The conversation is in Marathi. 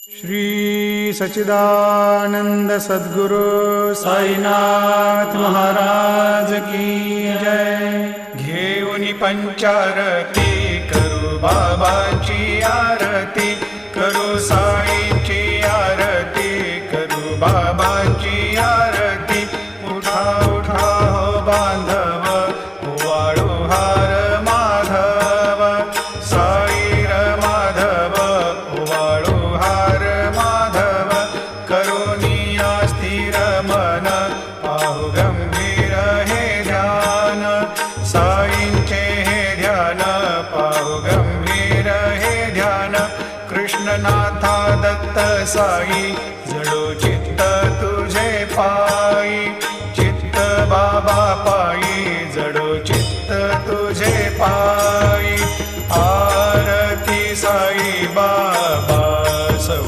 श्री सच्चिदानंद सद्गुरु साईनाथ महाराज की जय। घेऊनी पंचारती करू बाबाची आरती, करू साईंची आरती, करू बाबाची आरती। उठा उठा हो बांधव, वाळू हार माधव, साईर माधव, वाळू हार माधव। करुणिया स्थिर मन, पाहु गंभीर हे ध्यान, साईंचे हे ध्यान, पाहु गंभीर हे ध्यान। कृष्णनाथा दत्त साई, जडो चित